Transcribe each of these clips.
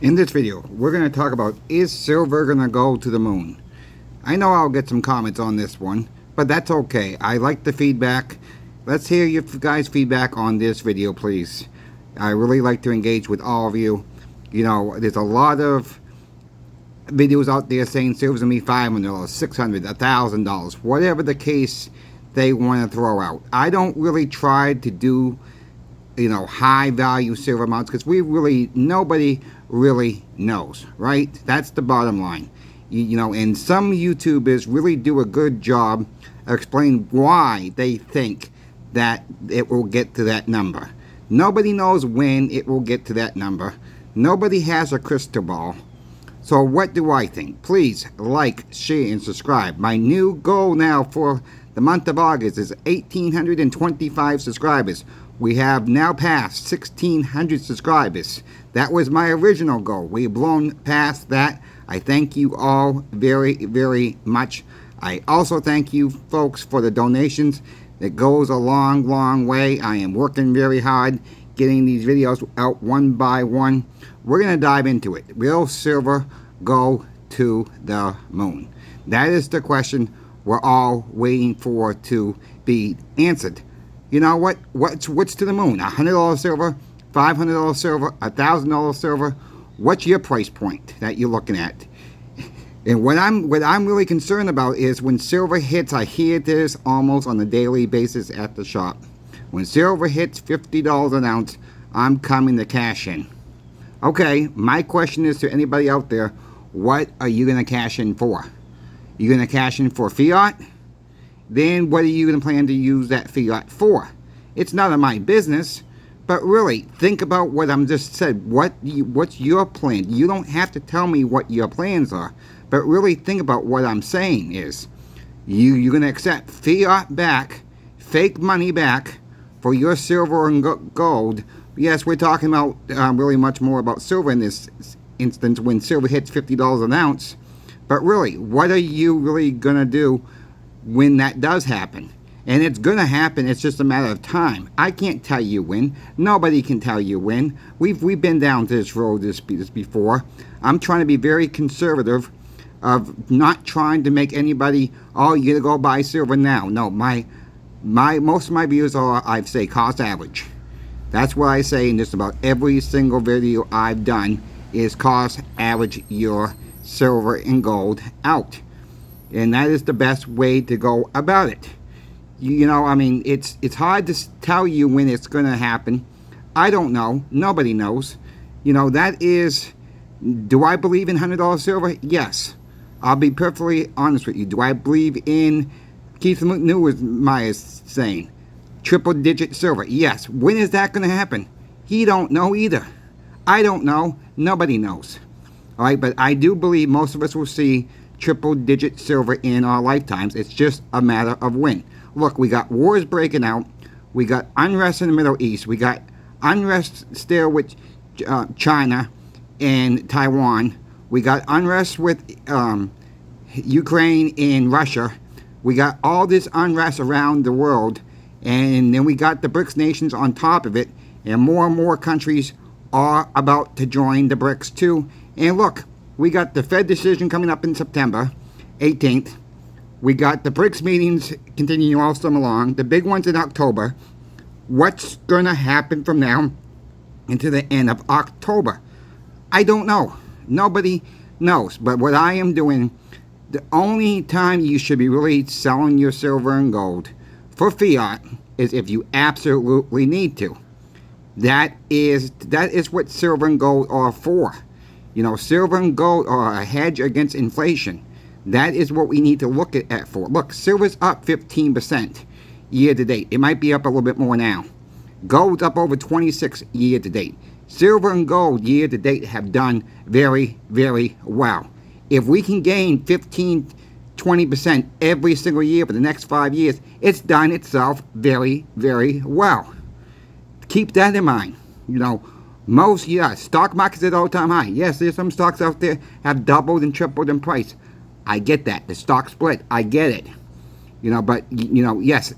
In this video, we're going to talk about, is silver going to go to the moon? I know I'll get some comments on this one, but that's okay. I like the feedback. Let's hear your guys' feedback on this video, please. I really like to engage with all of you. You know, there's a lot of videos out there saying silver's going to be $500, $600, $1,000, whatever the case they want to throw out. I don't really try to do, you know, high value silver amounts because nobody really knows, right? That's the bottom line. You know, and some YouTubers really do a good job of explaining why they think that it will get to that number. Nobody knows when it will get to that number. Nobody has a crystal ball. So what do I think? Please like, share, and subscribe. My new goal now for the month of August is 1,825 subscribers. We have now passed 1,600 subscribers. That was my original goal. We've blown past that. I thank you all very, very much. I also thank you folks for the donations. It goes a long, long way. I am working very hard getting these videos out one by one. We're going to dive into it. Will silver go to the moon? That is the question we're all waiting for to be answered. You know what? What's to the moon? $100 silver, $500 silver, $1,000 silver. What's your price point that you're looking at? And what I'm really concerned about is when silver hits. I hear this almost on a daily basis at the shop. When silver hits $50 an ounce, I'm coming to cash in. Okay, my question is to anybody out there: what are you going to cash in for? You going to cash in for fiat? Then what are you going to plan to use that fiat for? It's none of my business, but really think about what I'm just said. What's your plan? You don't have to tell me what your plans are, but really think about what I'm saying is you're going to accept fiat back, fake money back for your silver and gold. Yes, we're talking about really much more about silver in this instance when silver hits $50 an ounce. But really, what are you really going to do when that does happen? And it's going to happen. It's just a matter of time. I can't tell you when. Nobody can tell you when. We've been down this road this before. I'm trying to be very conservative of not trying to make anybody, oh, you gotta go buy silver now. No, my most of my views are, I say, cost average. That's what I say in just about every single video I've done is cost average your silver and gold out. And that is the best way to go about it. You know, I mean, it's hard to tell you when it's going to happen. I don't know. Nobody knows. You know, that is, do I believe in $100 silver? Yes. I'll be perfectly honest with you. Do I believe in Keith Neumeyer saying triple-digit silver? Yes. When is that going to happen? He don't know either. I don't know. Nobody knows. All right, but I do believe most of us will see triple-digit silver in our lifetimes. It's just a matter of when. Look, we got wars breaking out. We got unrest in the Middle East. We got unrest still with China and Taiwan. We got unrest with Ukraine and Russia. We got all this unrest around the world. And then we got the BRICS nations on top of it. And more countries are about to join the BRICS too. And look, we got the Fed decision coming up in September 18th. We got the BRICS meetings continuing all summer long. The big ones in October. What's going to happen from now into the end of October? I don't know. Nobody knows. But what I am doing, the only time you should be really selling your silver and gold for fiat is if you absolutely need to. That is what silver and gold are for. You know, silver and gold are a hedge against inflation. That is what we need to look at for. Look, silver's up 15% year to date. It might be up a little bit more now. Gold's up over 26 year to date. Silver and gold year to date have done very, very well. If we can gain 15, 20% every single year for the next 5 years, it's done itself very, very well. Keep that in mind. You know, stock market's at all-time high. Yes, there's some stocks out there have doubled and tripled in price. I get that. The stock split. I get it. You know, but, you know, yes,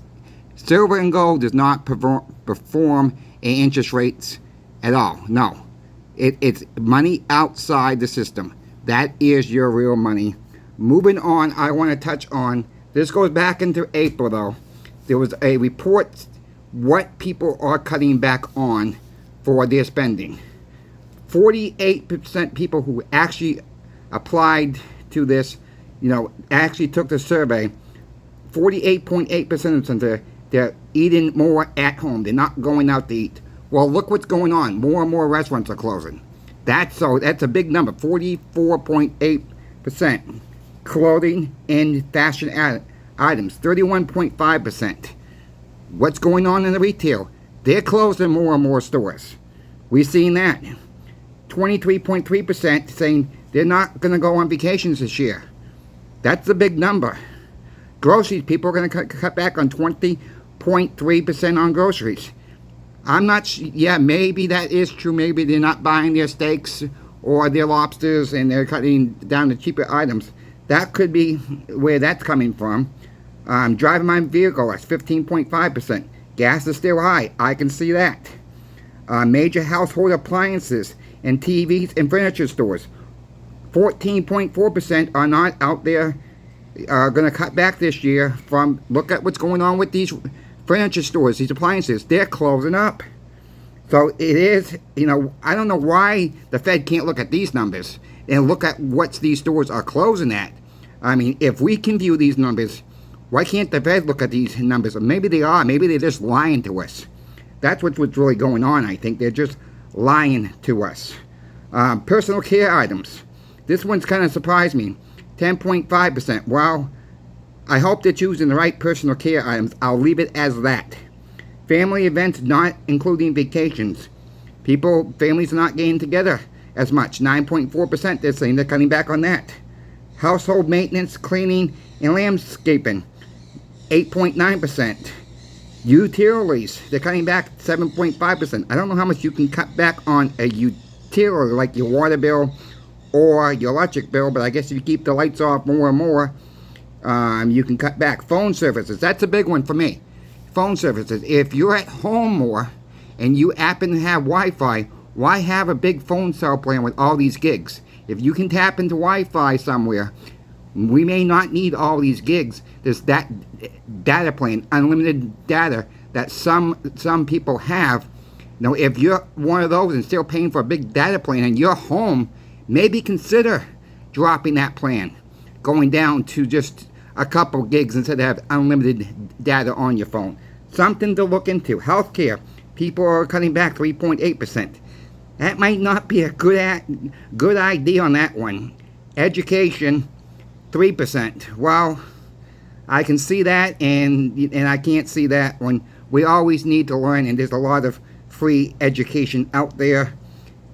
silver and gold does not perform in interest rates at all. No. It's money outside the system. That is your real money. Moving on, I want to touch on, this goes back into April though. There was a report what people are cutting back on for their spending. 48% people who actually applied to this, actually took the survey. 48.8% of them, they're eating more at home. They're not going out to eat. Well, look what's going on. More and more restaurants are closing. That's a big number. 44.8%. Clothing and fashion items. 31.5%. What's going on in the retail? They're closing more and more stores. We've seen that. 23.3% saying they're not going to go on vacations this year. That's a big number. Groceries, people are going to cut back on 20.3% on groceries. I'm not, yeah, maybe that is true. Maybe they're not buying their steaks or their lobsters and they're cutting down the cheaper items. That could be where that's coming from. Driving my vehicle, that's 15.5%. Gas is still high. I can see that. Major household appliances and TVs and furniture stores, 14.4% are not out there, are going to cut back this year from, look at what's going on with these furniture stores, these appliances. They're closing up. So it is, I don't know why the Fed can't look at these numbers and look at what these stores are closing at. I mean, if we can view these numbers, why can't the Fed look at these numbers? Maybe they are. Maybe they're just lying to us. That's what's really going on, I think. They're just lying to us. Personal care items. This one's kind of surprised me. 10.5%. Well, I hope they're choosing the right personal care items. I'll leave it as that. Family events, not including vacations. Families are not getting together as much. 9.4%. They're saying they're cutting back on that. Household maintenance, cleaning, and landscaping. 8.9%. Utilities, they're cutting back 7.5%. I don't know how much you can cut back on a utility like your water bill or your electric bill, but I guess if you keep the lights off more and more, you can cut back. Phone services, that's a big one for me. Phone services, if you're at home more and you happen to have Wi-Fi, why have a big phone cell plan with all these gigs? If you can tap into Wi-Fi somewhere, we may not need all these gigs. There's that data plan, unlimited data that some people have. If you're one of those and still paying for a big data plan and you're home, maybe consider dropping that plan, going down to just a couple gigs instead of have unlimited data on your phone. Something to look into. Healthcare, people are cutting back 3.8%. That might not be a good idea on that one. Education, 3%. Well, I can see that, and I can't see that one. We always need to learn, and there's a lot of free education out there.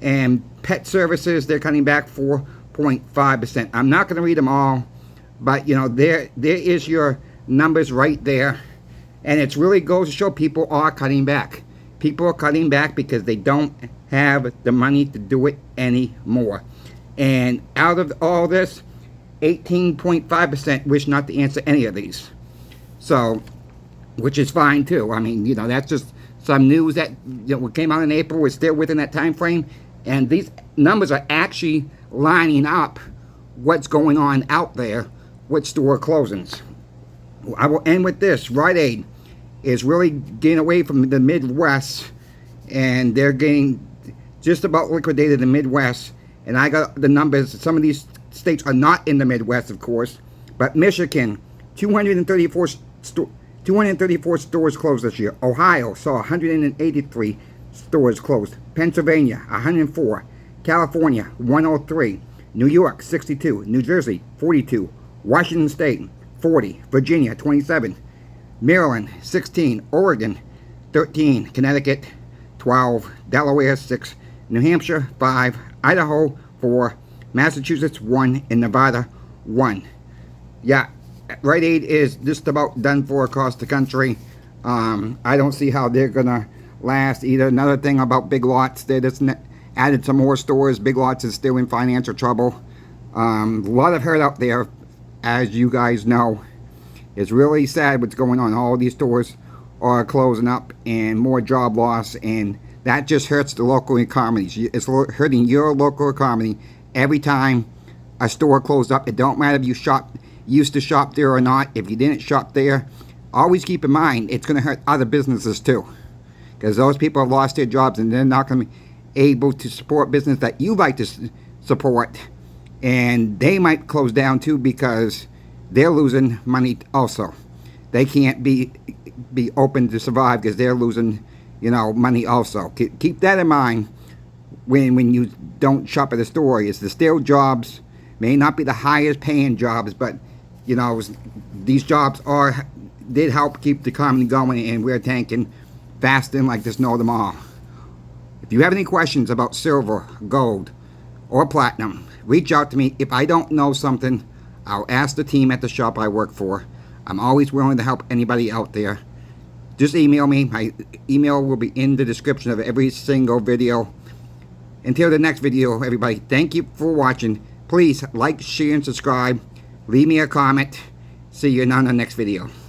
And pet services, they're cutting back 4.5%. I'm not going to read them all, but there is your numbers right there, and it really goes to show people are cutting back. People are cutting back because they don't have the money to do it anymore. And out of all this, 18.5% wish not to answer any of these. So, which is fine too. I mean, that's just some news that came out in April. We're still within that time frame. And these numbers are actually lining up what's going on out there with store closings. I will end with this. Rite Aid is really getting away from the Midwest, and they're getting just about liquidated the Midwest. And I got the numbers. Some of these states are not in the Midwest, of course, but Michigan, 234 stores closed this year. Ohio saw 183 stores closed. Pennsylvania, 104. California, 103. New York, 62. New Jersey, 42. Washington State, 40. Virginia, 27. Maryland, 16. Oregon, 13. Connecticut, 12. Delaware, 6. New Hampshire, 5. Idaho, 4. Massachusetts, 1. And Nevada, 1. Yeah, Rite Aid is just about done for across the country. I don't see how they're going to last either. Another thing about Big Lots, they just added some more stores. Big Lots is still in financial trouble. A lot of hurt out there, as you guys know. It's really sad what's going on. All these stores are closing up, and more job loss, and that just hurts the local economies. It's hurting your local economy every time a store closed up. It don't matter if you used to shop there or not. If you didn't shop there, always keep in mind it's going to hurt other businesses too, because those people have lost their jobs and they're not going to be able to support business that you like to support, and they might close down too because they're losing money also. They can't be open to survive because they're losing, money also. Keep that in mind when you don't shop at the store. Is the still jobs may not be the highest paying jobs, but these jobs did help keep the economy going, and we're tanking fasting like there's no tomorrow. If you have any questions about silver, gold, or platinum, reach out to me. If I don't know something, I'll ask the team at the shop I work for. I'm always willing to help anybody out there. Just email me. My email will be in the description of every single video. Until the next video, everybody, thank you for watching. Please like, share, and subscribe. Leave me a comment. See you on the next video.